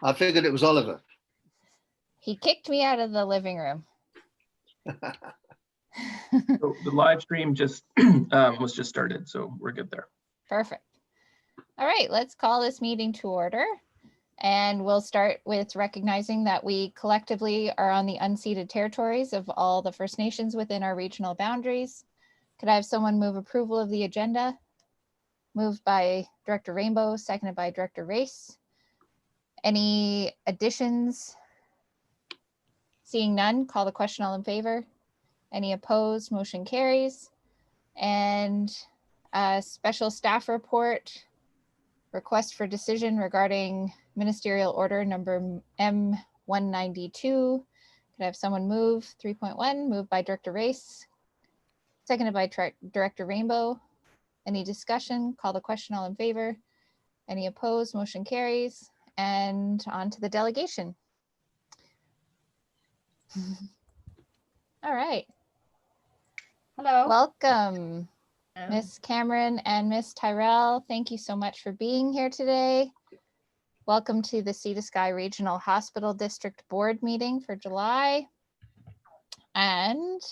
I figured it was Oliver. He kicked me out of the living room. So the live stream just was just started, so we're good there. Perfect. All right, let's call this meeting to order. And we'll start with recognizing that we collectively are on the unceded territories of all the First Nations within our regional boundaries. Could I have someone move approval of the agenda? Moved by Director Rainbow, seconded by Director Race. Any additions? Seeing none, call the question. All in favor? Any opposed? Motion carries. And a special staff report, request for decision regarding ministerial order number M192. Could I have someone move 3.1? Moved by Director Race, seconded by Director Rainbow. Any discussion? Call the question. All in favor? Any opposed? Motion carries. And on to the delegation. All right. Hello. Welcome, Miss Cameron and Miss Tyrell. Thank you so much for being here today. Welcome to the Sea to Sky Regional Hospital District Board meeting for July. And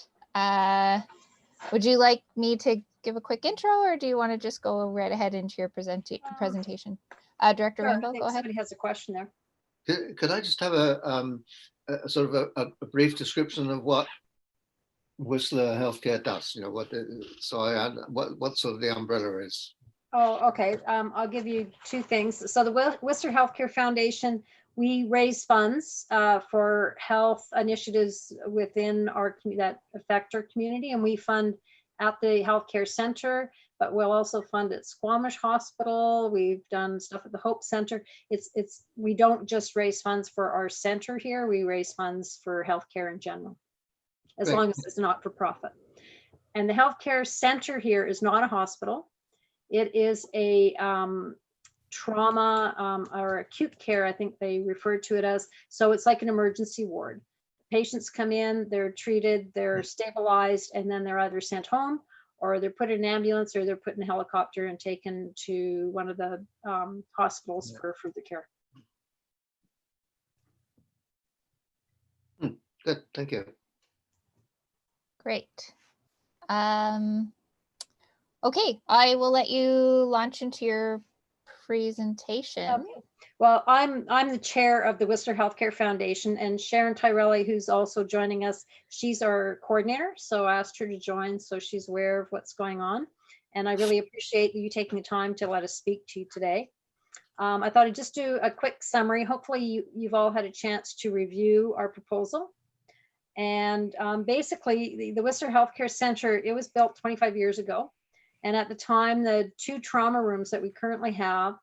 would you like me to give a quick intro, or do you want to just go right ahead into your presentation? Director Sure, Rainbow, I think go ahead. somebody has a question there. Could I just have a sort of a brief description of what Worcester Healthcare does? You know, what sort of the umbrella is. Oh, okay. I'll give you two things. So the Worcester Healthcare Foundation, we raise funds for health initiatives within our community that affect our community, and we fund at the healthcare center, but we'll also fund at Squamish Hospital. We've done stuff at the Hope Center. We don't just raise funds for our center here. We raise funds for healthcare in general, as long as it's not for profit. And the healthcare center here is not a hospital. It is a trauma or acute care, I think they refer to it as. So it's like an emergency ward. Patients come in, they're treated, they're stabilized, and then they're either sent home, or they're put in an ambulance, or they're put in a helicopter and taken to one of the hospitals for further care. Good, thank you. Great. Okay, I will let you launch into your presentation. Okay. Well, I'm the chair of the Worcester Healthcare Foundation, and Sharon Tyrelli, who's also joining us, she's our coordinator. So I asked her to join so she's aware of what's going on. And I really appreciate you taking the time to let us speak to you today. I thought I'd just do a quick summary. Hopefully you've all had a chance to review our proposal. And basically the Worcester Healthcare Center, it was built 25 years ago. And at the time, the 2 trauma rooms that we currently have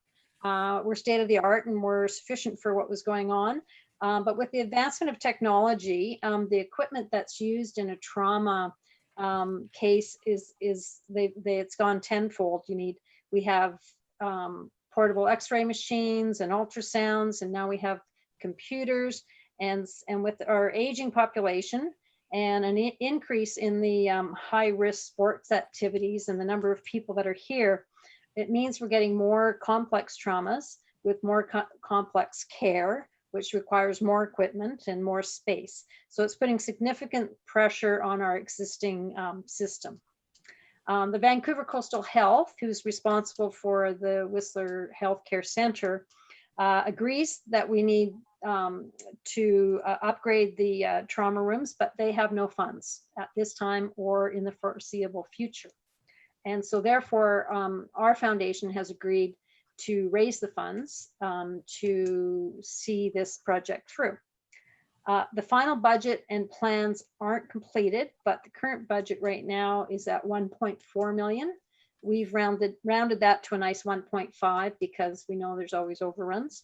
were state of the art and were sufficient for what was going on. But with the advancement of technology, the equipment that's used in a trauma case it's gone tenfold. We have portable X-ray machines and ultrasounds, and now we have computers. And with our aging population and an increase in the high-risk sports activities and the number of people that are here, it means we're getting more complex traumas with more complex care, which requires more equipment and more space. So it's putting significant pressure on our existing system. The Vancouver Coastal Health, who's responsible for the Whistler Healthcare Center, agrees that we need to upgrade the trauma rooms, but they have no funds at this time or in the foreseeable future. And so therefore, our foundation has agreed to raise the funds to see this project through. The final budget and plans aren't completed, but the current budget right now is at 1.4 million. We've rounded that to a nice 1.5 because we know there's always overruns.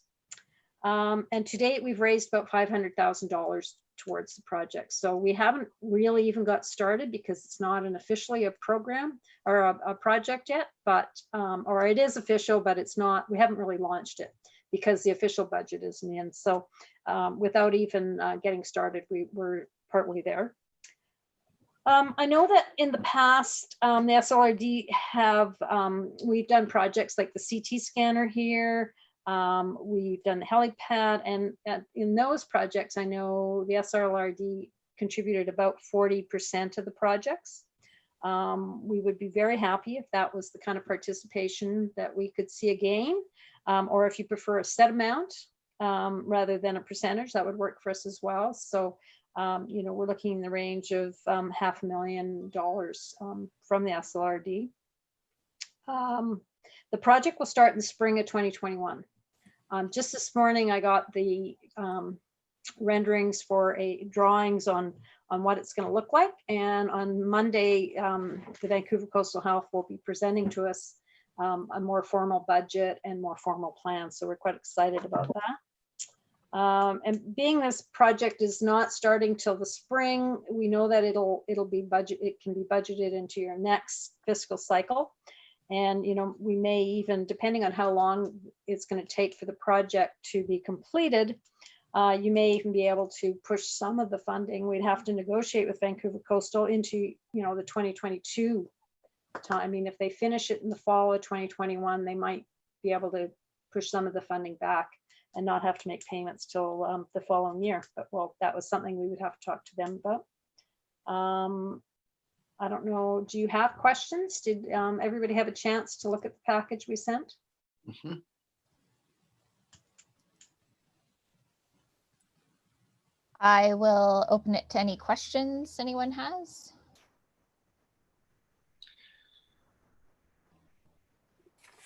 And to date, we've raised about $500,000 towards the project. So we haven't really even got started because it's not officially a program or a project yet, but, or it is official, but it's not, we haven't really launched it because the official budget isn't in. So without even getting started, we're partly there. I know that in the past, the SLRD have, we've done projects like the CT scanner here, We've done the helipad, and in those projects, I know the SLRD contributed about 40% of the projects. We would be very happy if that was the kind of participation that we could see again, or if you prefer a set amount rather than a percentage, that would work for us as well. So, you know, we're looking in the range of $500,000 from the SLRD. The project will start in the spring of 2021. Just this morning, I got the renderings for drawings on what it's going to look like. And on Monday, the Vancouver Coastal Health will be presenting to us a more formal budget and more formal plans. So we're quite excited about that. And being this project is not starting till the spring, we know that it can be budgeted into your next fiscal cycle. And, you know, we may even, depending on how long it's going to take for the project to be completed, you may even be able to push some of the funding. We'd have to negotiate with Vancouver Coastal into, you know, the 2022 time. I mean, if they finish it in the fall of 2021, they might be able to push some of the funding back and not have to make payments till the following year. But well, that was something we would have to talk to them about. I don't know, do you have questions? Did everybody have a chance to look at the package we sent? Mm-hmm. I will open it to any questions anyone has.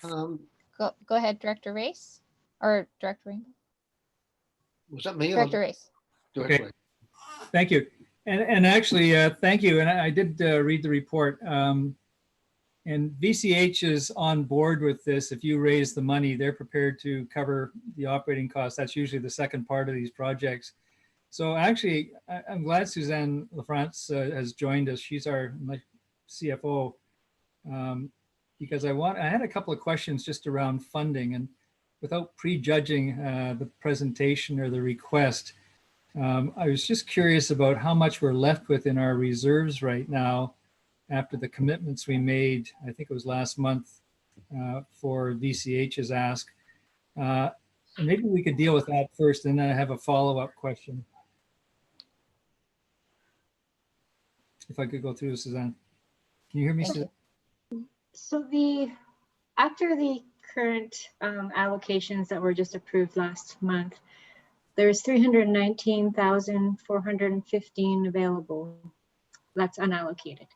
Go ahead, Director Race, or Director Rainbow. Was that me? Director Race. Okay. Thank you. And actually, thank you. And I did read the report. And VCH is on board with this. If you raise the money, they're prepared to cover the operating costs. That's usually the second part of these projects. So actually, I'm glad Suzanne LaFrance has joined us. She's our CFO. Because I had a couple of questions just around funding, and without prejudging the presentation or the request, I was just curious about how much we're left with in our reserves right now after the commitments we made, I think it was last month, for VCH's ask. And maybe we could deal with that first, and then I have a follow-up question. If I could go through, Suzanne. Can you hear me, Suzanne? So after the current allocations that were just approved last month, there's 319,415 available. That's unallocated.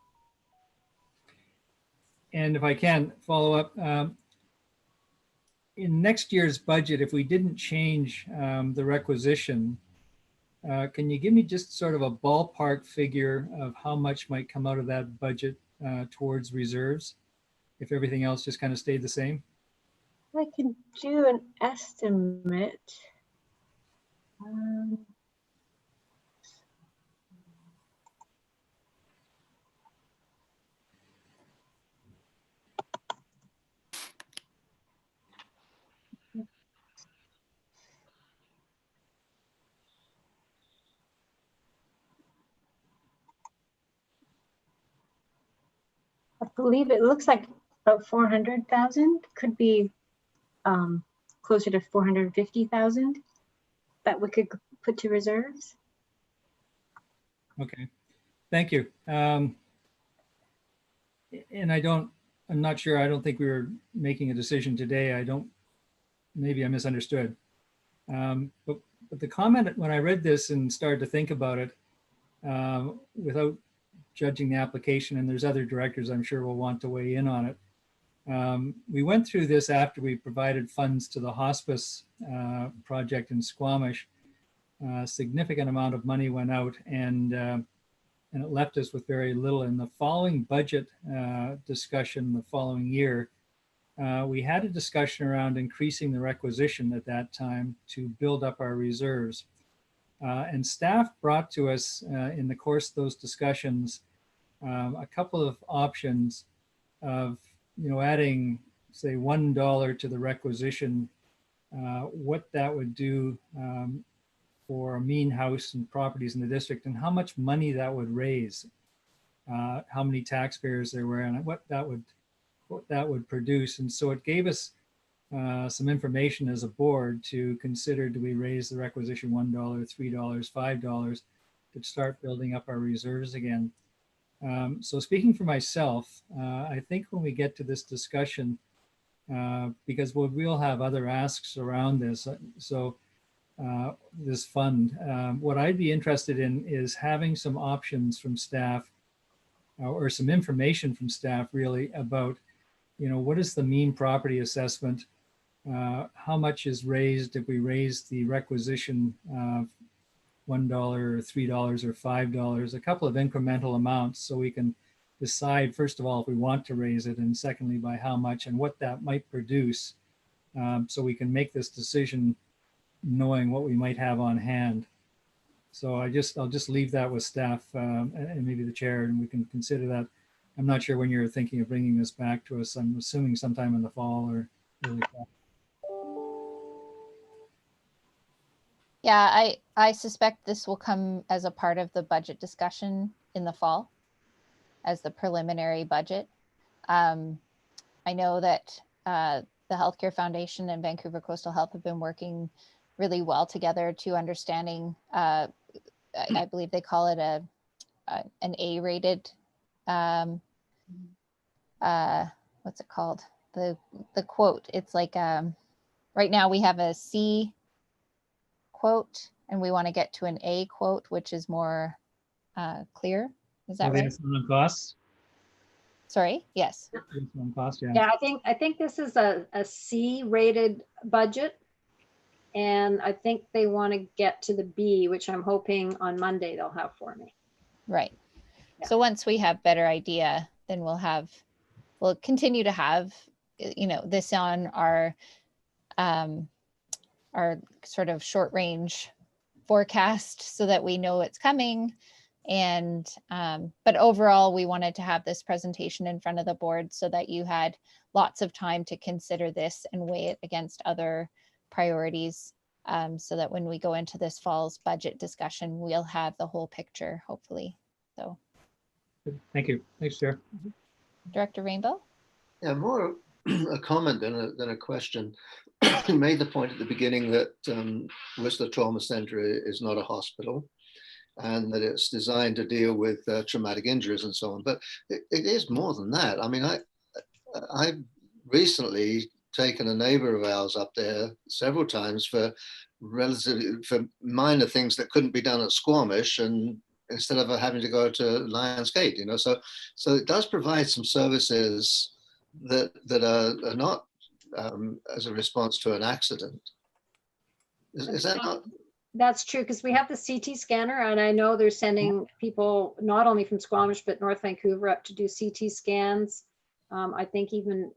And if I can follow up, in next year's budget, if we didn't change the requisition, can you give me just sort of a ballpark figure of how much might come out of that budget towards reserves, if everything else just kind of stayed the same? I can do an estimate. I believe it looks like about 400,000, could be closer to 450,000 that we could put to reserves. Okay, thank you. And I'm not sure, I don't think we were making a decision today. Maybe I misunderstood. But the comment, when I read this and started to think about it, without judging the application, and there's other directors I'm sure will want to weigh in on it. We went through this after we provided funds to the hospice project in Squamish. A significant amount of money went out, and it left us with very little. In the following budget discussion the following year, we had a discussion around increasing the requisition at that time to build up our reserves. And staff brought to us in the course of those discussions a couple of options of, adding, say, $1 to the requisition, what that would do for a mean house and properties in the district, and how much money that would raise, how many taxpayers there were, and what that would produce. And so it gave us some information as a board to consider, do we raise the requisition $1, $3, $5 to start building up our reserves again? So speaking for myself, I think when we get to this discussion, because we'll have other asks around this, this fund, what I'd be interested in is having some options from staff or some information from staff really about, what is the mean property assessment? How much is raised if we raise the requisition $1 or $3 or $5, a couple of incremental amounts, so we can decide, first of all, if we want to raise it, and secondly, by how much and what that might produce, so we can make this decision knowing what we might have on hand. So I'll just leave that with staff and maybe the chair, and we can consider that. I'm not sure when you're thinking of bringing this back to us. I'm assuming sometime in the fall or early fall. Yeah, I suspect this will come as a part of the budget discussion in the fall as the preliminary budget. I know that the Healthcare Foundation and Vancouver Coastal Health have been working really well together to understanding, I believe they call it an A-rated, what's it called? The quote, it's like, right now we have a C quote and we want to get to an A quote, which is more clear. Is that right? On costs? Sorry, yes. On cost, yeah. Yeah, I think this is a C-rated budget. And I think they want to get to the B, which I'm hoping on Monday they'll have for me. Right. Yeah. So once we have better idea, then we'll continue to have, this on our sort of short range forecast so that we know it's coming. And, but overall, we wanted to have this presentation in front of the board so that you had lots of time to consider this and weigh it against other priorities, so that when we go into this fall's budget discussion, we'll have the whole picture, hopefully. So, Thank you. Thanks, Chair. Director Rainbow? Yeah, more a comment than a question. You made the point at the beginning that Worcester Trauma Centre is not a hospital and that it's designed to deal with traumatic injuries and so on. But it is more than that. I mean, I've recently taken a neighbor of ours up there several times for minor things that couldn't be done at Squamish, and instead of having to go to Lions Gate, so it does provide some services that are not as a response to an accident. Is that not? That's true, because we have the CT scanner, and I know they're sending people not only from Squamish but North Vancouver up to do CT scans. I think even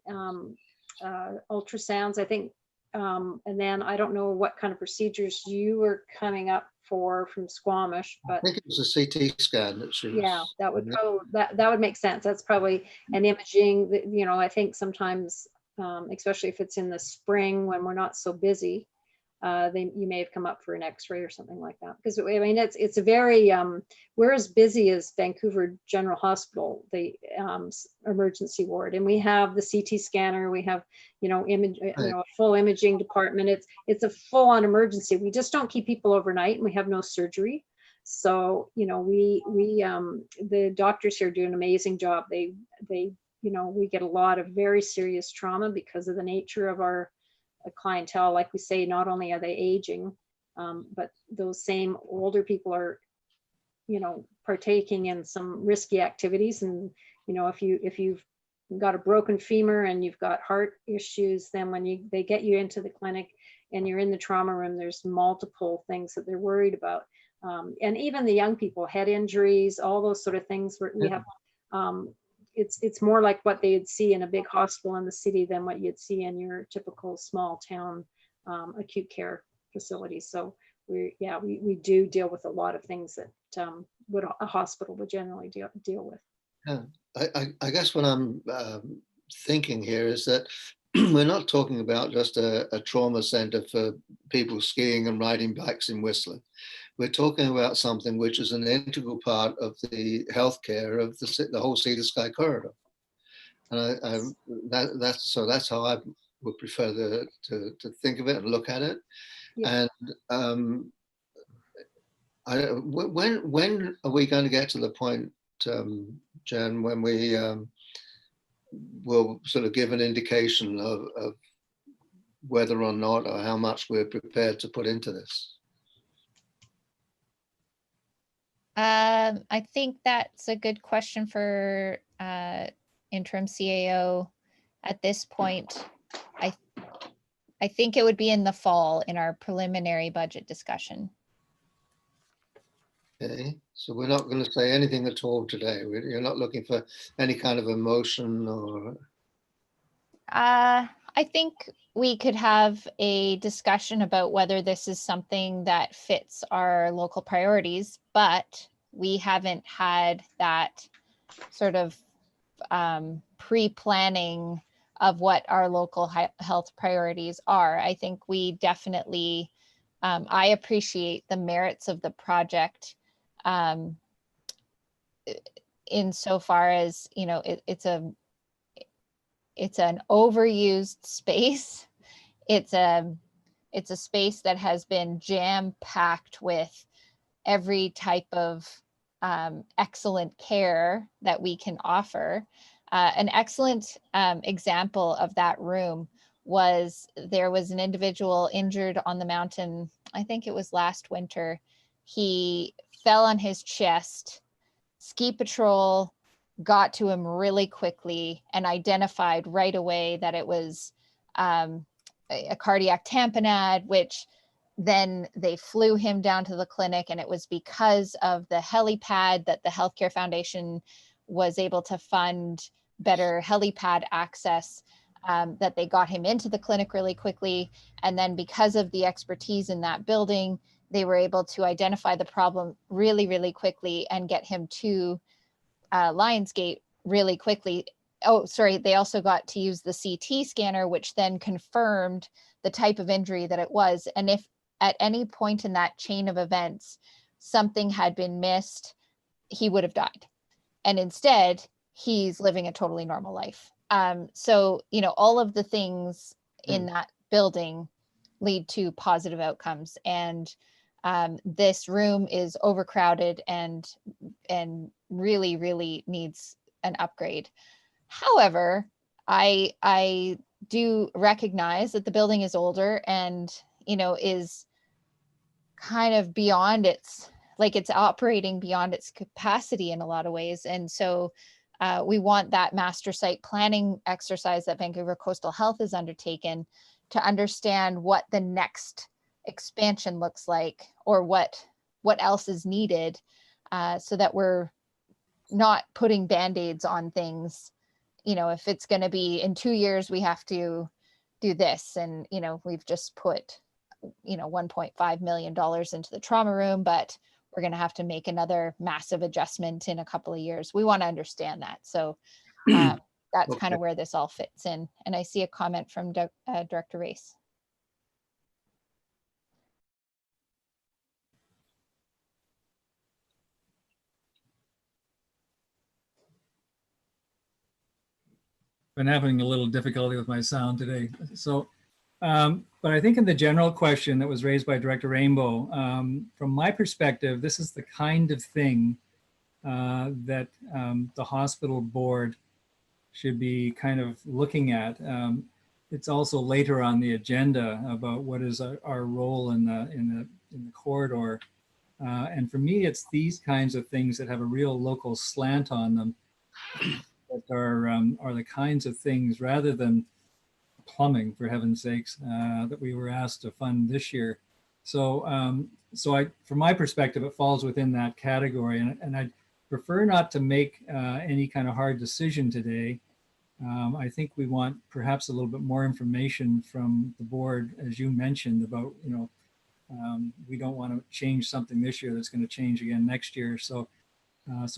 ultrasounds, I think, and then I don't know what kind of procedures you were coming up for from Squamish, but I think it was a CT scan that she was. yeah, that would probably that would make sense. That's probably an imaging that, I think sometimes, especially if it's in the spring when we're not so busy, you may have come up for an X-ray or something like that. Because I mean, it's a very we're as busy as Vancouver General Hospital, the emergency ward, and we have the CT scanner, we have a full imaging department. It's a full-on emergency. We just don't keep people overnight, and we have no surgery. So we the doctors here do an amazing job. They we get a lot of very serious trauma because of the nature of our clientele. Like we say, not only are they aging, but those same older people are, partaking in some risky activities. And, if you've got a broken femur and you've got heart issues, then when they get you into the clinic and you're in the trauma room, there's multiple things that they're worried about. And even the young people, head injuries, all those sort of things we have. It's more like what they'd see in a big hospital in the city than what you'd see in your typical small town acute care facility. So we do deal with a lot of things that what a hospital would generally deal with. Yeah, I guess what I'm thinking here is that we're not talking about just a trauma center for people skiing and riding bikes in Whistler. We're talking about something which is an integral part of the healthcare of the whole Sea to Sky corridor. And that's how would prefer to think of it and look at it. Yeah. And when are we going to get to the point, Jen, when we will sort of give an indication of whether or not or how much we're prepared to put into this? I think that's a good question for interim CAO. At this point, I think it would be in the fall in our preliminary budget discussion. Okay, so we're not going to say anything at all today. You're not looking for any kind of emotion or... I think we could have a discussion about whether this is something that fits our local priorities, but we haven't had that sort of pre-planning of what our local health priorities are. I think we definitely, I appreciate the merits of the project insofar as, you know, it's an overused space. It's a space that has been jam-packed with every type of excellent care that we can offer. An excellent example of that room was there was an individual injured on the mountain. I think it was last winter. He fell on his chest. Ski patrol got to him really quickly and identified right away that it was a cardiac tamponade, which then they flew him down to the clinic, and it was because of the helipad that the Healthcare Foundation was able to fund better helipad access, that they got him into the clinic really quickly. And then because of the expertise in that building, they were able to identify the problem really, really quickly and get him to Lionsgate really quickly. Oh, sorry, they also got to use the CT scanner, which then confirmed the type of injury that it was. And if at any point in that chain of events, something had been missed, he would have died. And instead, he's living a totally normal life. So, you know, all of the things in that building lead to positive outcomes. And this room is overcrowded and really, really needs an upgrade. However, I do recognize that the building is older and, you know, is kind of beyond its, like it's operating beyond its capacity in a lot of ways. And so we want that master site planning exercise that Vancouver Coastal Health has undertaken to understand what the next expansion looks like, or what else is needed, so that we're not putting band-aids on things. You know, if it's going to be in 2 years, we have to do this. And, you know, we've just put, you know, $1.5 million into the trauma room, but we're going to have to make another massive adjustment in a couple of years. We want to understand that. So that's Okay. kind of where this all fits in. And I see a comment from Director Race. Been having a little difficulty with my sound today. So, but I think in the general question that was raised by Director Rainbow, from my perspective, this is the kind of thing that the hospital board should be kind of looking at. It's also later on the agenda about what is our role in the corridor. And for me, it's these kinds of things that have a real local slant on them that are the kinds of things, rather than plumbing, for heaven's sakes, that we were asked to fund this year. So, from my perspective, it falls within that category, and I'd prefer not to make any kind of hard decision today. I think we want perhaps a little bit more information from the board, as you mentioned, about, you know, we don't want to change something this year that's going to change again next year. So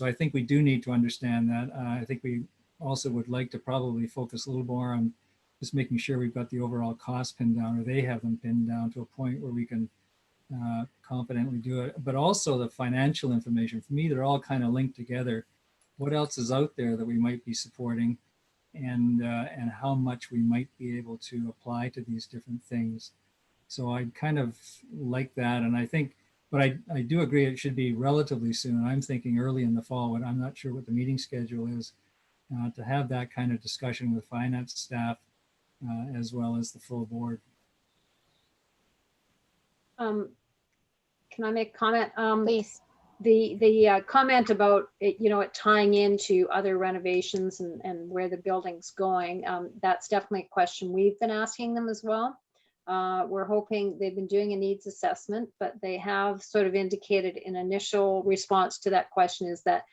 I think we do need to understand that. I think we also would like to probably focus a little more on just making sure we've got the overall cost pinned down, or they have them pinned down to a point where we can confidently do it. But also the financial information. For me, they're all kind of linked together. What else is out there that we might be supporting? and how much we might be able to apply to these different things. So I kind of like that. And I think, but I do agree it should be relatively soon. I'm thinking early in the fall, but I'm not sure what the meeting schedule is, to have that kind of discussion with finance staff as well as the full board. Can I make a comment? Please. The comment about it, it tying into other renovations and where the building's going, that's definitely a question we've been asking them as well. We're hoping, they've been doing a needs assessment, but they have sort of indicated an initial response to that question is that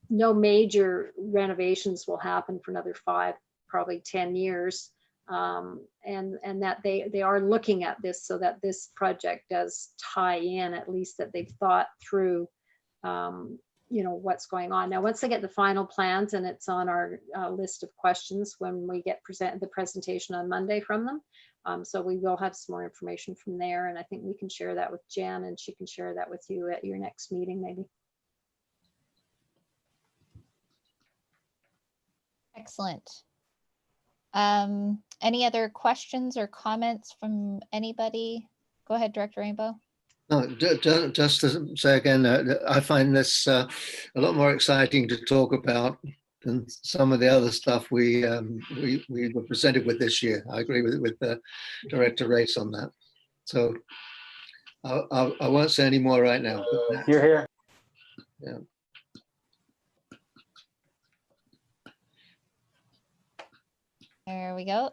no major renovations will happen for another 5, probably 10 years. And that they are looking at this so that this project does tie in, at least that they've thought through, what's going on. Now, once they get the final plans, and it's on our list of questions when we get the presentation on Monday from them. So we will have some more information from there, and I think we can share that with Jen, and she can share that with you at your next meeting, maybe. Excellent. Any other questions or comments from anybody? Go ahead, Director Rainbow. No, just to say again, I find this a lot more exciting to talk about than some of the other stuff we were presented with this year. I agree with Director Race on that. So I won't say any more right now. You're here. Yeah. There we go.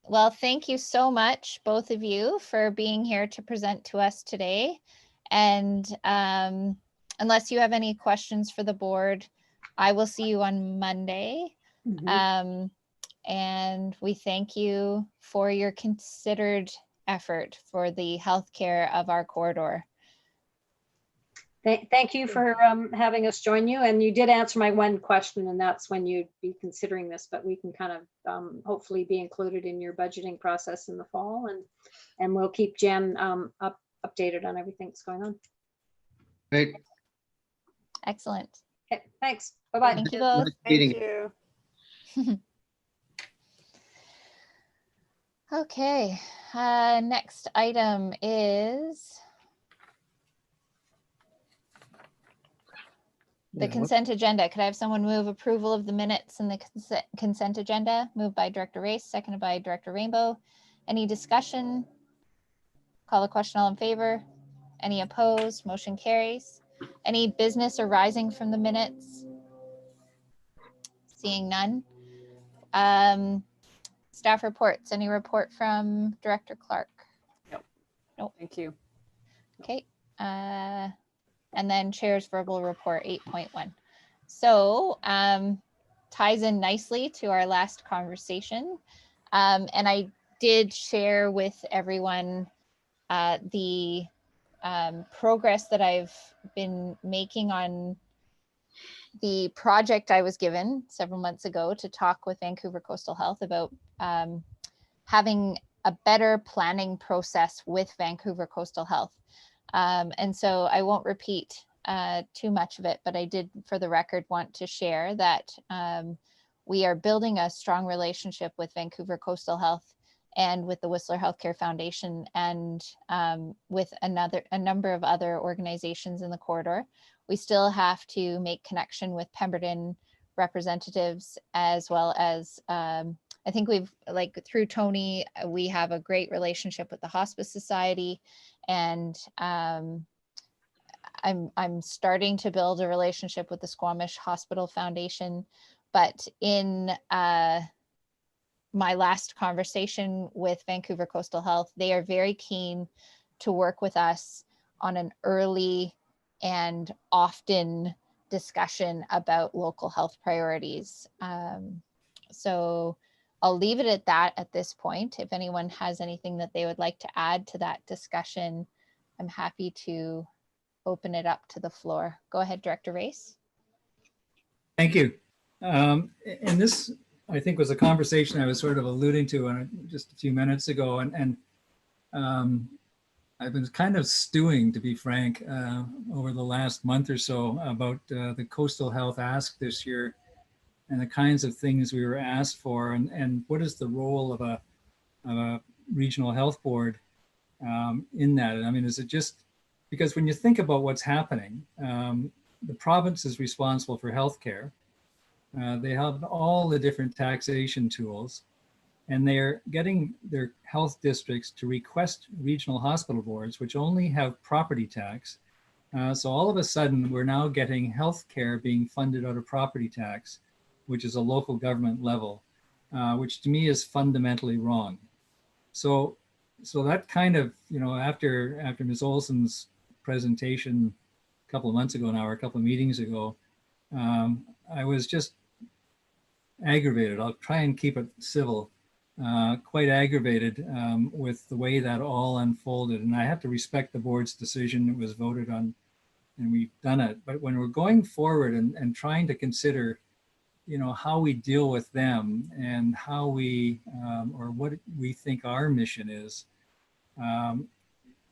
Well, thank you so much, both of you, for being here to present to us today. And unless you have any questions for the board, I will see you on Monday. And we thank you for your considered effort for the healthcare of our corridor. Thank you for having us join you. And you did answer my one question, and that's when you'd be considering this, but we can kind of hopefully be included in your budgeting process in the fall, and we'll keep Jen updated on everything that's going on. Great. Excellent. Okay, thanks. Bye-bye. Thank you both. Meeting. you. Okay, next item is the consent agenda. Could I have someone move approval of the minutes in the consent agenda? Moved by Director Race, seconded by Director Rainbow. Any discussion? Call the question, all in favor? Any opposed? Motion carries. Any business arising from the minutes? Seeing none. Staff reports. Any report from Director Clark? Nope. Thank you. Okay. And then Chair's verbal report 8.1. So ties in nicely to our last conversation. And I did share with everyone the progress that I've been making on the project I was given several months ago to talk with Vancouver Coastal Health about having a better planning process with Vancouver Coastal Health. And so I won't repeat too much of it, but I did, for the record, want to share that we are building a strong relationship with Vancouver Coastal Health and with the Whistler Healthcare Foundation and with a number of other organizations in the corridor. We still have to make connection with Pemberton representatives, as well as I think we've, like through Tony, we have a great relationship with the Hospice Society, and I'm starting to build a relationship with the Squamish Hospital Foundation. But in my last conversation with Vancouver Coastal Health, they are very keen to work with us on an early and often discussion about local health priorities. So I'll leave it at that at this point. If anyone has anything that they would like to add to that discussion, I'm happy to open it up to the floor. Go ahead, Director Race. Thank you. And this, I think, was a conversation I was sort of alluding to just a few minutes ago. And I've been kind of stewing, to be frank, over the last month or so about the Coastal Health ask this year and the kinds of things we were asked for, and what is the role of a regional health board in that. And I mean, is it just because when you think about what's happening, the province is responsible for healthcare. They have all the different taxation tools, and they're getting their health districts to request regional hospital boards, which only have property tax. So all of a sudden, we're now getting healthcare being funded out of property tax, which is a local government level, which to me is fundamentally wrong. So that kind of, after Ms. Olson's presentation a couple of months ago now, or a couple of meetings ago, I was just aggravated. I'll try and keep it civil. Quite aggravated with the way that all unfolded. And I have to respect the board's decision. It was voted on and we've done it. But when we're going forward and trying to consider, how we deal with them and how we, or what we think our mission is,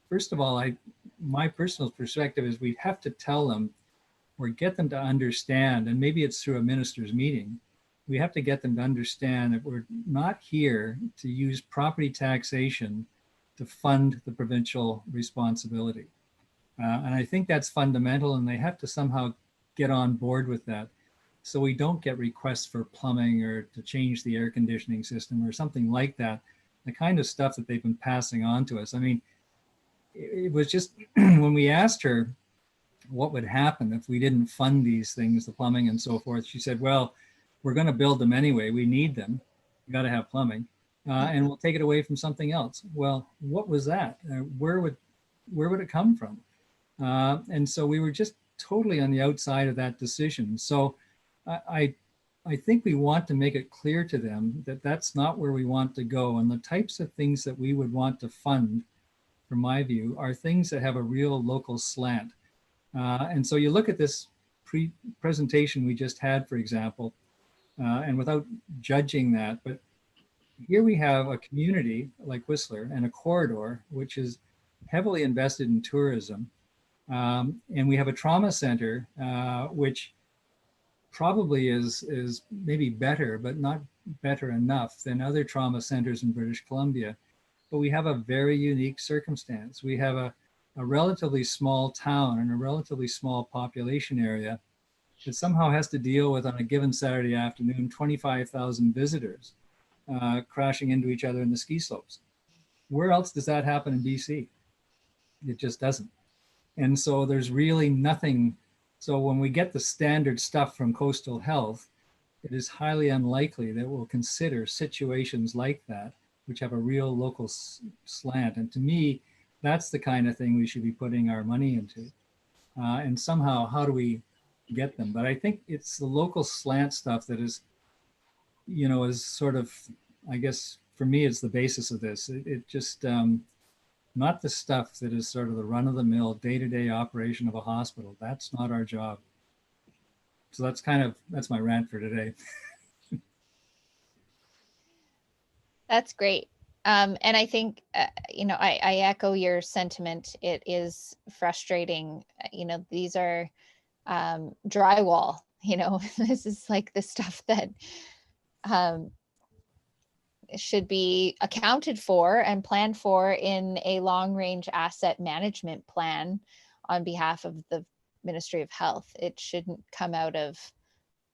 first of all, my personal perspective is we have to tell them or get them to understand, and maybe it's through a minister's meeting, we have to get them to understand that we're not here to use property taxation to fund the provincial responsibility. And I think that's fundamental, and they have to somehow get on board with that. So we don't get requests for plumbing or to change the air conditioning system or something like that, the kind of stuff that they've been passing on to us. I mean, it was just when we asked her what would happen if we didn't fund these things, the plumbing and so forth, she said, well, we're going to build them anyway. We need them. You got to have plumbing, and we'll take it away from something else. Well, what was that? Where would it come from? And so we were just totally on the outside of that decision. So I think we want to make it clear to them that that's not where we want to go. And the types of things that we would want to fund, from my view, are things that have a real local slant. And so you look at this presentation we just had, for example, and without judging that, but here we have a community like Whistler and a corridor, which is heavily invested in tourism. And we have a trauma center, which probably is maybe better, but not better enough than other trauma centers in British Columbia. But we have a very unique circumstance. We have a relatively small town and a relatively small population area that somehow has to deal with, on a given Saturday afternoon, 25,000 visitors crashing into each other in the ski slopes. Where else does that happen in BC? It just doesn't. And so there's really nothing. So when we get the standard stuff from Coastal Health, it is highly unlikely that we'll consider situations like that, which have a real local slant. And to me, that's the kind of thing we should be putting our money into. And somehow, how do we get them? But I think it's the local slant stuff that is, is sort of, I guess, for me, it's the basis of this. It just, not the stuff that is sort of the run-of-the-mill, day-to-day operation of a hospital. That's not our job. So that's my rant for today. That's great. And I think, I echo your sentiment. It is frustrating. These are drywall, this is like the stuff that should be accounted for and planned for in a long-range asset management plan on behalf of the Ministry of Health. It shouldn't come out of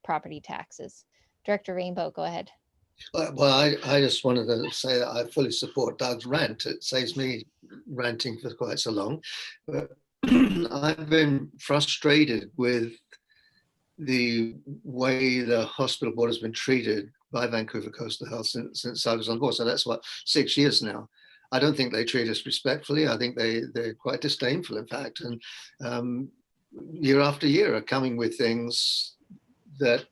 property taxes. Director Rainbow, go ahead. Well, I just wanted to say that I fully support Doug's rant. It saves me ranting for quite so long. But I've been frustrated with the way the hospital board has been treated by Vancouver Coastal Health since I was on board. So that's 6 years now. I don't think they treat us respectfully. I think they're quite disdainful, in fact. And year after year are coming with things that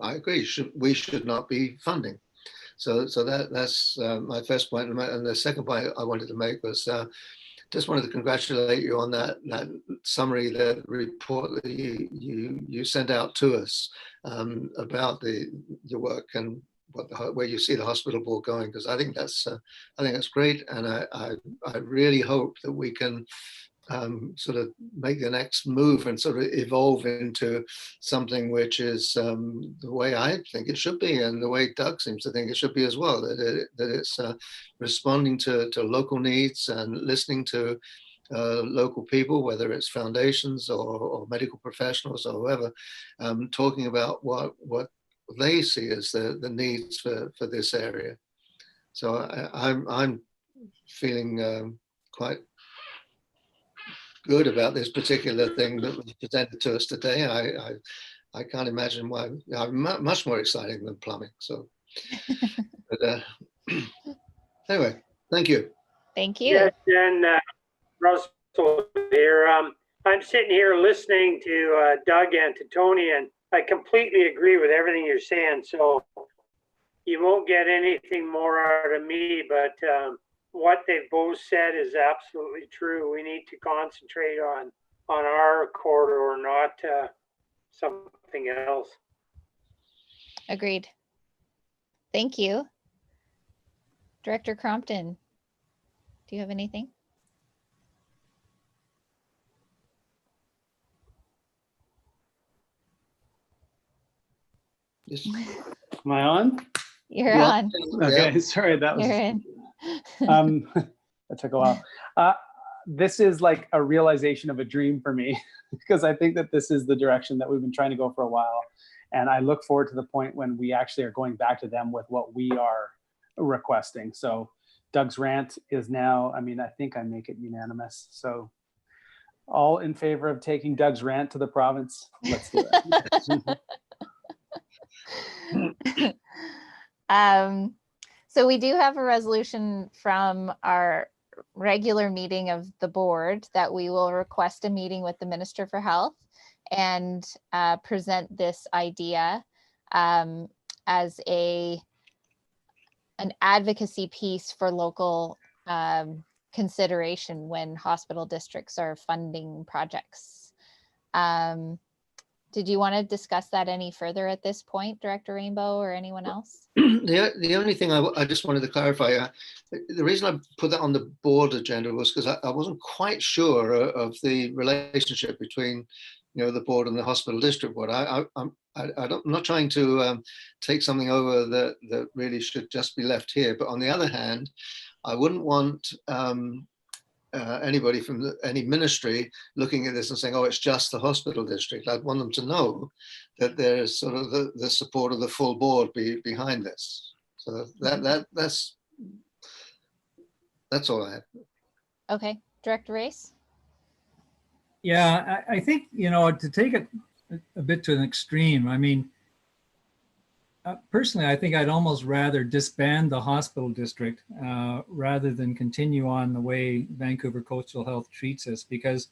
I agree we should not be funding. So that's my first point. And the second point I wanted to make was just wanted to congratulate you on that summary, that report that you sent out to us about your work and where you see the hospital board going, because I think that's great, and I really hope that we can sort of make the next move and sort of evolve into something which is the way I think it should be, and the way Doug seems to think it should be as well. That it's responding to local needs and listening to local people, whether it's foundations or medical professionals or whoever, talking about what they see as the needs for this area. So I'm feeling quite good about this particular thing that was presented to us today. I can't imagine why. Much more exciting than plumbing. So, but anyway, thank you. Thank you. Yes, and Russell here. I'm sitting here listening to Doug and to Tony, and I completely agree with everything you're saying. So you won't get anything more out of me, but what they've both said is absolutely true. We need to concentrate on our corridor, not something else. Agreed. Thank you. Director Crompton, do you have anything? Yes. Am I on? You're Yeah. on. Okay, Yeah. sorry, that was You're in. that took a while. This is like a realization of a dream for me because I think that this is the direction that we've been trying to go for a while. And I look forward to the point when we actually are going back to them with what we are requesting. So Doug's rant is now, I mean, I think I make it unanimous. So all in favor of taking Doug's rant to the province? Let's do it. So we do have a resolution from our regular meeting of the board that we will request a meeting with the Minister for Health and present this idea as an advocacy piece for local consideration when hospital districts are funding projects. Did you want to discuss that any further at this point, Director Rainbow, or anyone else? The only thing I just wanted to clarify, the reason I put that on the board agenda was because I wasn't quite sure of the relationship between, the board and the hospital district board. I'm not trying to take something over that really should just be left here. But on the other hand, I wouldn't want anybody from any ministry looking at this and saying, oh, it's just the hospital district. I'd want them to know that there's sort of the support of the full board behind this. So that's all I have. Okay, Director Race? Yeah, I think, to take it a bit to an extreme, I mean, personally, I think I'd almost rather disband the hospital district rather than continue on the way Vancouver Coastal Health treats us, because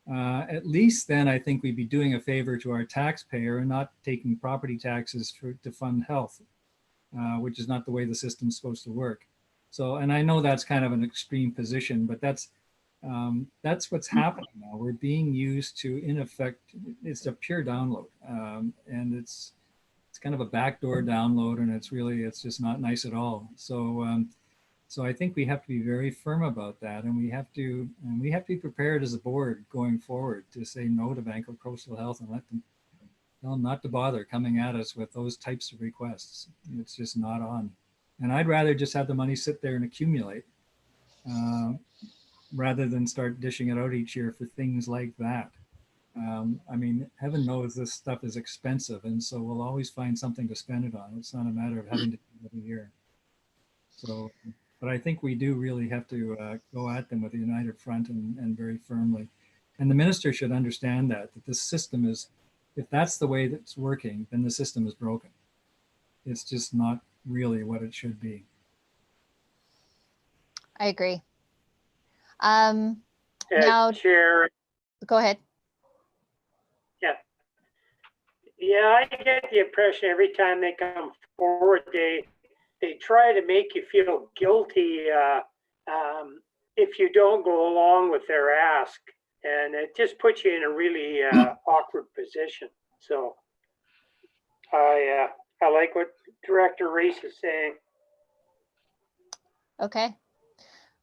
at least then I think we'd be doing a favor to our taxpayer and not taking property taxes to fund health, which is not the way the system's supposed to work. So, and I know that's kind of an extreme position, but that's what's happening now. We're being used to, in effect, it's a pure download, and it's kind of a backdoor download, and it's just not nice at all. So so I think we have to be very firm about that, and we have to be prepared as a board going forward to say no to Vancouver Coastal Health and let them tell them not to bother coming at us with those types of requests. It's just not on. And I'd rather just have the money sit there and accumulate rather than start dishing it out each year for things like that. I mean, heaven knows this stuff is expensive, and so we'll always find something to spend it on. It's not a matter of having to do it every year. So, but I think we do really have to go at them with a united front and very firmly. And the minister should understand that this system is, if that's the way that's working, then the system is broken. It's just not really what it should be. I agree. Now, Chair. go ahead. Yeah, I get the impression every time they come forward, they try to make you feel guilty if you don't go along with their ask, and it just puts you in a really awkward position. So I like what Director Race is saying. Okay.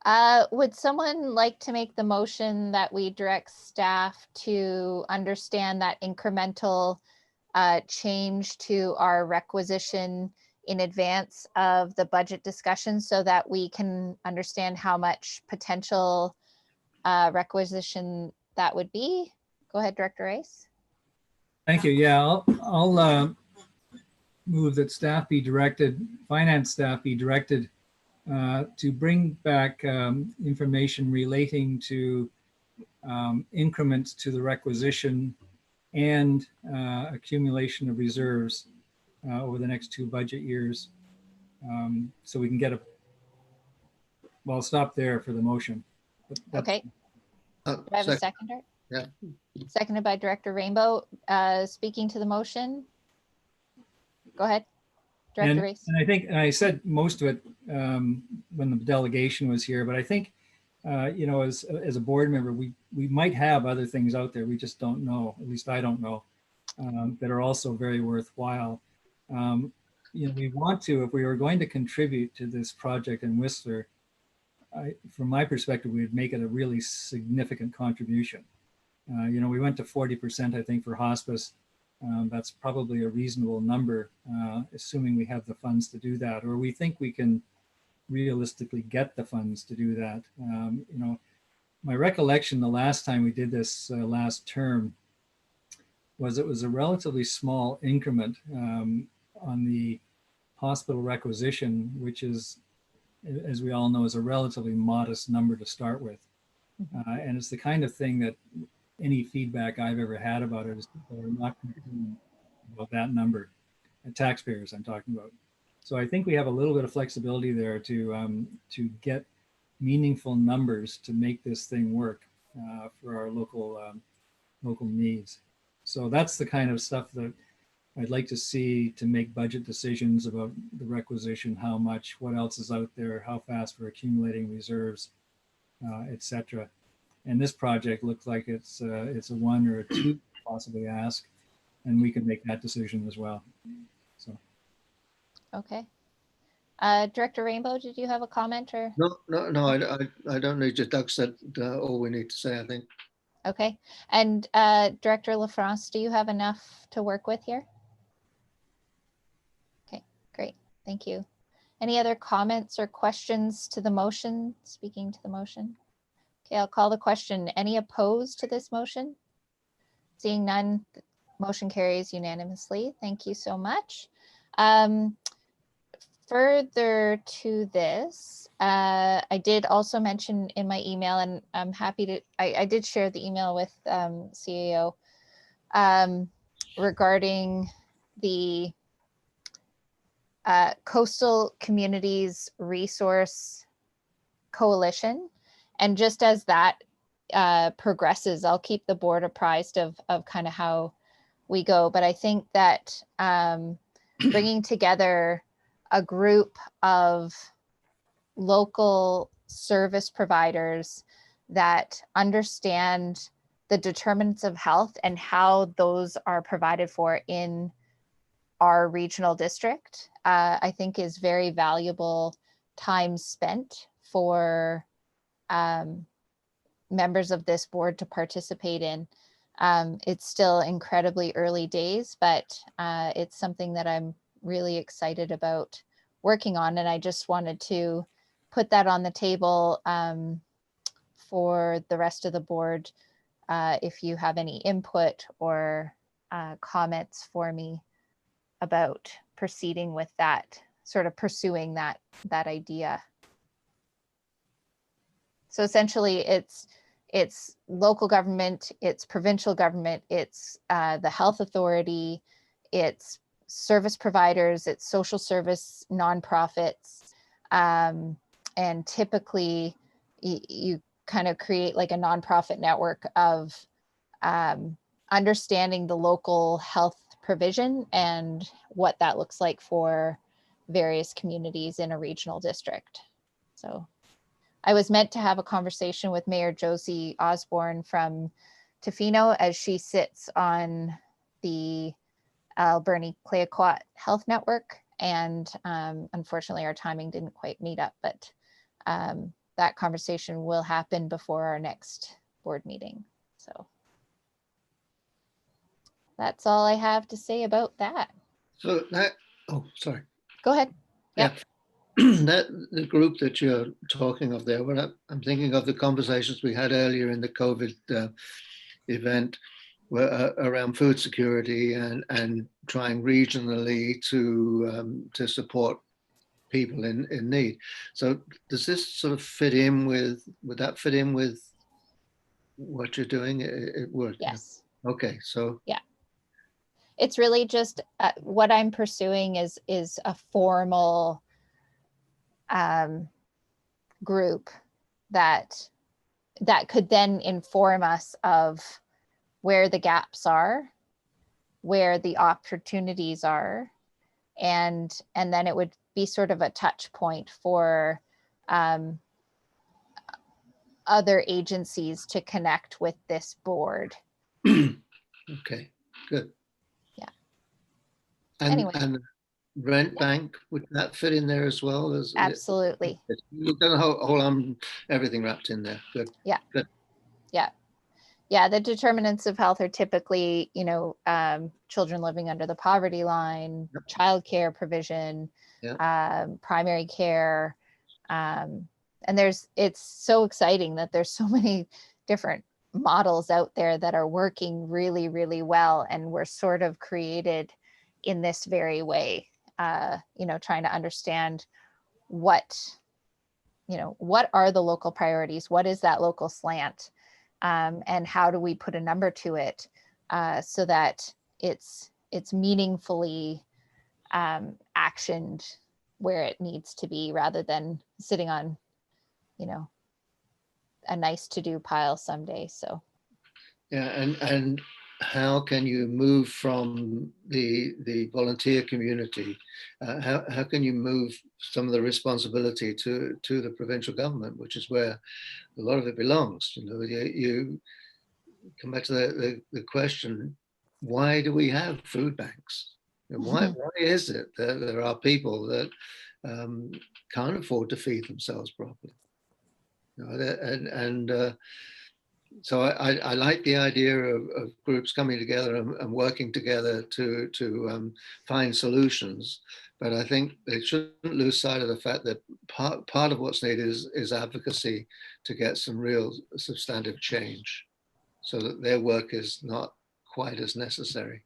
Would someone like to make the motion that we direct staff to understand that incremental change to our requisition in advance of the budget discussion so that we can understand how much potential requisition that would be? Go ahead, Director Rice. Thank you. Yeah, I'll move that staff be directed, finance staff be directed to bring back information relating to increments to the requisition and accumulation of reserves over the next 2 budget years. So we can get well, I'll stop there for the motion. Okay. Do I have a seconder? Yeah. Seconded by Director Rainbow. Speaking to the motion. Go ahead, Director Race. And I think, and I said most of it when the delegation was here, but I think, you know, as a board member, we might have other things out there we just don't know, at least I don't know, that are also very worthwhile. You know, we want to, if we were going to contribute to this project in Whistler, from my perspective, we would make it a really significant contribution. You know, we went to 40%, I think, for hospice. That's probably a reasonable number, assuming we have the funds to do that, or we think we can realistically get the funds to do that. You know, my recollection the last time we did this last term was it was a relatively small increment on the hospital requisition, which is, as we all know, is a relatively modest number to start with. And it's the kind of thing that any feedback I've ever had about it is people are not concerned about that number. Taxpayers I'm talking about. So I think we have a little bit of flexibility there to get meaningful numbers to make this thing work for our local needs. So that's the kind of stuff that I'd like to see to make budget decisions about the requisition, how much, what else is out there, how fast we're accumulating reserves, etc. And this project looks like it's a 1 or a 2 possibly ask, and we can make that decision as well. So. Okay. Director Rainbow, did you have a comment or? No, I don't need to. Doug said all we need to say, I think. Okay. And Director LaFrance, do you have enough to work with here? Okay, great. Thank you. Any other comments or questions to the motion? Speaking to the motion. Okay, I'll call the question. Any opposed to this motion? Seeing none, motion carries unanimously. Thank you so much. Further to this, I did also mention in my email, and I'm happy to, I did share the email with CAO regarding the Coastal Communities Resource Coalition. And just as that progresses, I'll keep the board apprised of kind of how we go. But I think that bringing together a group of local service providers that understand the determinants of health and how those are provided for in our regional district, I think is very valuable time spent for members of this board to participate in. It's still incredibly early days, but it's something that I'm really excited about working on. And I just wanted to put that on the table for the rest of the board. If you have any input or comments for me about proceeding with that, sort of pursuing that idea. So essentially it's local government, it's provincial government, it's the health authority, it's service providers, it's social service nonprofits, and typically you kind of create like a nonprofit network of understanding the local health provision and what that looks like for various communities in a regional district. So I was meant to have a conversation with Mayor Josie Osborne from Tofino as she sits on the Alberni-Clayoquot Health Network. And unfortunately, our timing didn't quite meet up, but that conversation will happen before our next board meeting. So that's all I have to say about that. So that, oh, sorry. Go ahead. Yeah. Yep. That the group that you're talking of there, when I'm thinking of the conversations we had earlier in the COVID event around food security and trying regionally to support people in need. So does this sort of fit in with, would that fit in with what you're doing? It would. Yes. Okay, so. Yeah. It's really just what I'm pursuing is a formal group that could then inform us of where the gaps are, where the opportunities are, and then it would be sort of a touch point for other agencies to connect with this board. Okay, good. Yeah. And, Anyway. and rent Yeah. bank, would that fit in there as well? As Absolutely. You've done a whole everything wrapped in there. Good. Yeah. Good. Yeah. Yeah. The determinants of health are typically, children living under the poverty line, Yep. childcare provision, Yep. primary care. And it's so exciting that there's so many different models out there that are working really, really well. And we're sort of created in this very way, trying to understand what are the local priorities? What is that local slant? And how do we put a number to it so that it's meaningfully actioned where it needs to be, rather than sitting on, a nice to-do pile someday. So Yeah, and how can you move from the volunteer community? How can you move some of the responsibility to the provincial government, which is where a lot of it belongs? You come back to the question: why do we have food banks? Why is it that there are people that can't afford to feed themselves properly? So I like the idea of groups coming together and working together to find solutions. But I think they shouldn't lose sight of the fact that part of what's needed is advocacy to get some real substantive change, so that their work is not quite as necessary.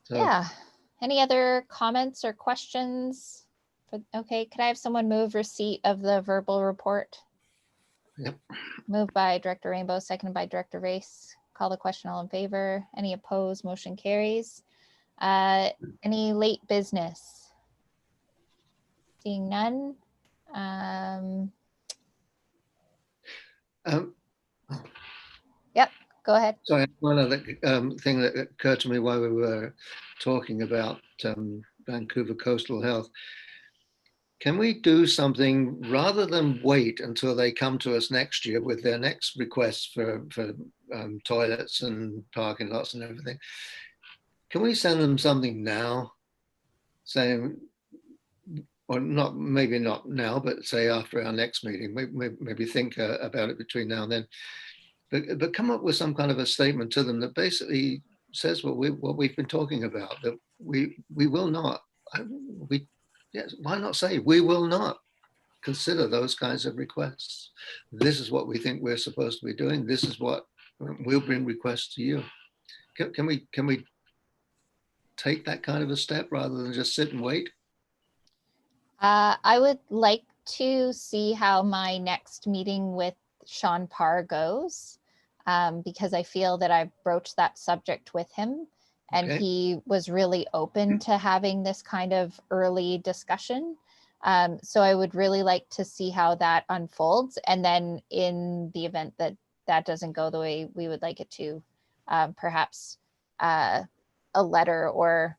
So, yeah. Any other comments or questions? Okay, could I have someone move receipt of the verbal report? Yep. Moved by Director Rainbow, seconded by Director Race. Call the question, all in favor. Any opposed? Motion carries. Any late business? Seeing none. Yep, go ahead. Sorry, one other thing that occurred to me while we were talking about Vancouver coastal health. Can we do something rather than wait until they come to us next year with their next requests for toilets and parking lots and everything? Can we send them something now, saying, or not, maybe not now, but say after our next meeting, maybe think about it between now and then, but come up with some kind of a statement to them that basically says what we've been talking about, that we will not, yes, why not say we will not consider those kinds of requests. This is what we think we're supposed to be doing. This is what we'll bring requests to you. Can we take that kind of a step rather than just sit and wait? I would like to see how my next meeting with Sean Parr goes, because I feel that I've broached that subject with him, and Okay. he was really open to having this kind of early discussion. So I would really like to see how that unfolds. And then in the event that that doesn't go the way we would like it to, perhaps a letter, or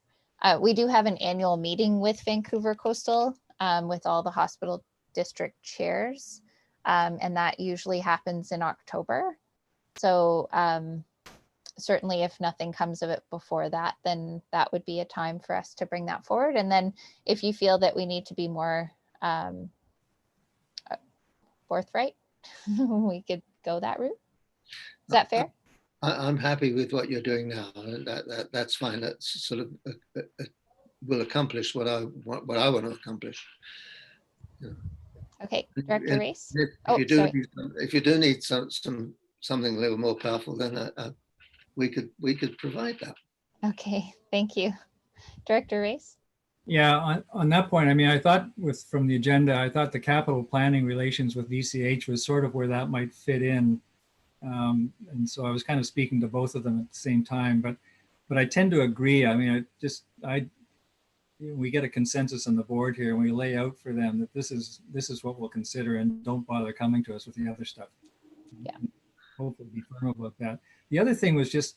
we do have an annual meeting with Vancouver Coastal with all the hospital district chairs. And that usually happens in October. So certainly if nothing comes of it before that, then that would be a time for us to bring that forward. And then if you feel that we need to be more um, forthright, we could go that route. Is that fair? I'm happy with what you're doing now. That's fine. That's sort of will accomplish what I want to accomplish. Yeah. Okay, Director Race. If Oh, you do sorry. if you do need something a little more powerful, then we could provide that. Okay, thank you. Director Race. Yeah, on that point, I mean, I thought from the agenda, I thought the capital planning relations with DCH was sort of where that might fit in. And so I was kind of speaking to both of them at the same time, but I tend to agree. I mean, we get a consensus on the board here and we lay out for them that this is what we'll consider, and don't bother coming to us with the other stuff. Yeah. Hopefully be firm about that. The other thing was just,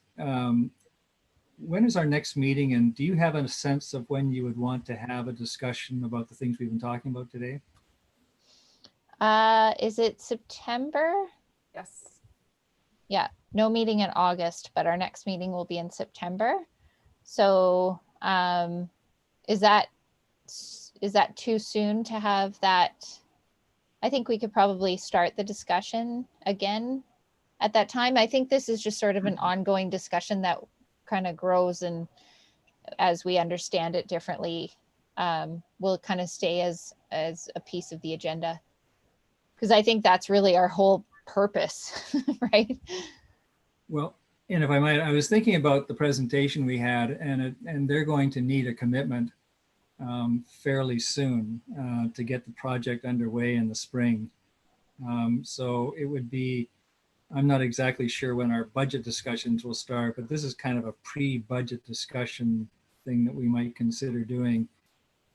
when is our next meeting, and do you have a sense of when you would want to have a discussion about the things we've been talking about today? Is it September? Yes. Yeah, no meeting in August, but our next meeting will be in September. So is that too soon to have that? I think we could probably start the discussion again at that time. I think this is just sort of an ongoing discussion that kind of grows, and as we understand it differently, will kind of stay as a piece of the agenda. Because I think that's really our whole purpose, right? Well, and if I might, I was thinking about the presentation we had, and they're going to need a commitment fairly soon to get the project underway in the spring. So it would be, I'm not exactly sure when our budget discussions will start, but this is kind of a pre-budget discussion thing that we might consider doing.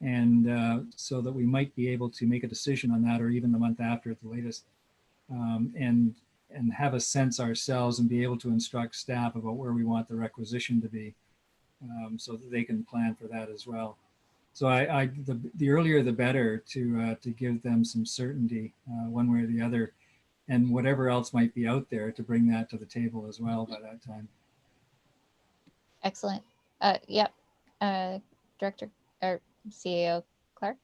And so that we might be able to make a decision on that, or even the month after at the latest, and have a sense ourselves and be able to instruct staff about where we want the requisition to be, so that they can plan for that as well. So the earlier the better to give them some certainty one way or the other, and whatever else might be out there to bring that to the table as well by that time. Excellent. Yep. Director or CAO Clark.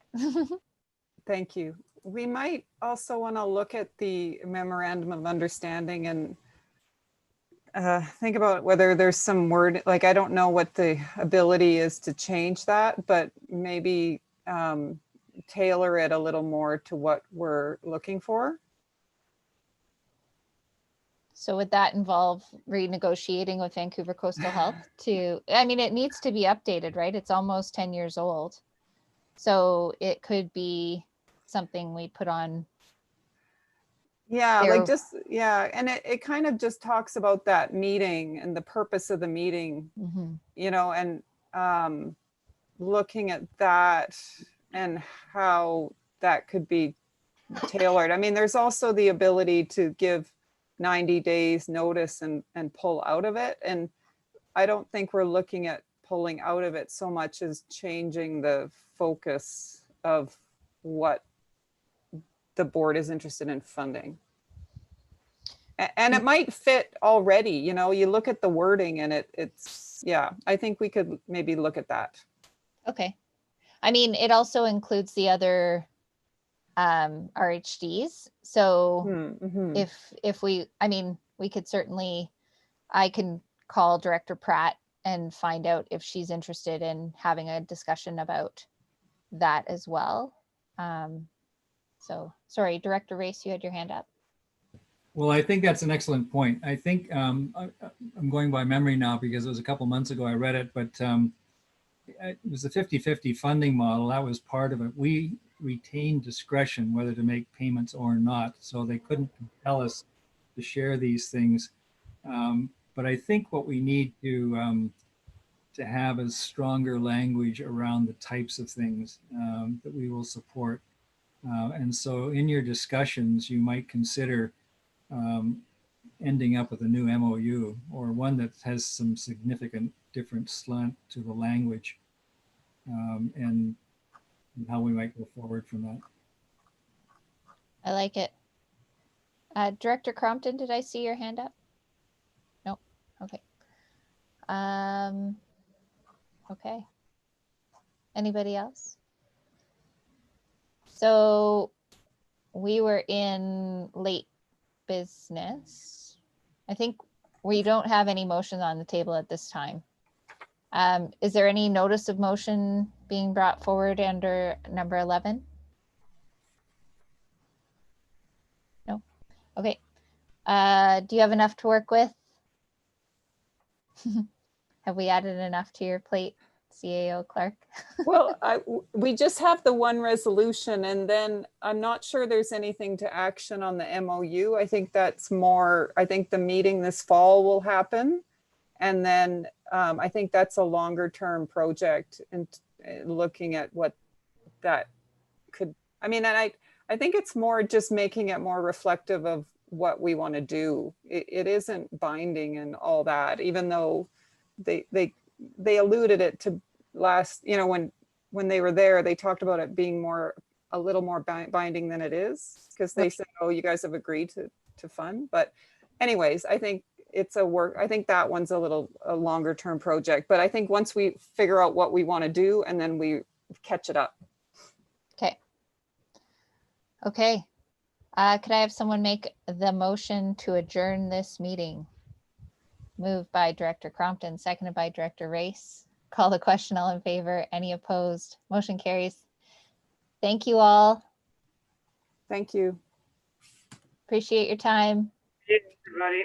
Thank you. We might also want to look at the memorandum of understanding and think about whether there's some word, like, I don't know what the ability is to change that, but maybe tailor it a little more to what we're looking for. So would that involve renegotiating with Vancouver Coastal Health to, I mean, it needs to be updated, right? It's almost 10 years old. So it could be something we put on. Yeah, there. like just, yeah. And it kind of just talks about that meeting and the purpose of the meeting, you know, and looking at that and how that could be tailored. I mean, there's also the ability to give 90 days notice and pull out of it. And I don't think we're looking at pulling out of it so much as changing the focus of what the board is interested in funding. And it might fit already, you know, you look at the wording and it's, yeah, I think we could maybe look at that. Okay. I mean, it also includes the other RHDs. So if we, I mean, we could certainly, I can call Director Pratt and find out if she's interested in having a discussion about that as well. So sorry, Director Race, you had your hand up. Well, I think that's an excellent point. I think I'm going by memory now because it was a couple months ago I read it, but it was the 50-50 funding model. That was part of it. We retained discretion whether to make payments or not, so they couldn't compel us to share these things. But I think what we need to have is stronger language around the types of things that we will support. And so in your discussions, you might consider ending up with a new MOU or one that has some significant different slant to the language, and how we might go forward from that. I like it. Director Crompton, did I see your hand up? Nope. Okay. Okay. Anybody else? So we were in late business. I think we don't have any motion on the table at this time. Is there any notice of motion being brought forward under number 11? No. Okay. Do you have enough to work with? Have we added enough to your plate, CAO Clark? Well, we just have the one resolution, and then I'm not sure there's anything to action on the MOU. I think that's more, I think the meeting this fall will happen. And then I think that's a longer term project, and looking at what that could, I mean, and I think it's more just making it more reflective of what we want to do. It isn't binding and all that, even though they alluded it to last, you know, when they were there, they talked about it being a little more binding than it is, because they said, oh, you guys have agreed to fund. But anyways, I think it's I think that one's a longer term project, but I think once we figure out what we want to do, and then we catch it up. Okay. Could I have someone make the motion to adjourn this meeting? Moved by Director Crompton, seconded by Director Race. Call the question. All in favor? Any opposed? Motion carries. Thank you all. Thank you. Appreciate your time. Everybody.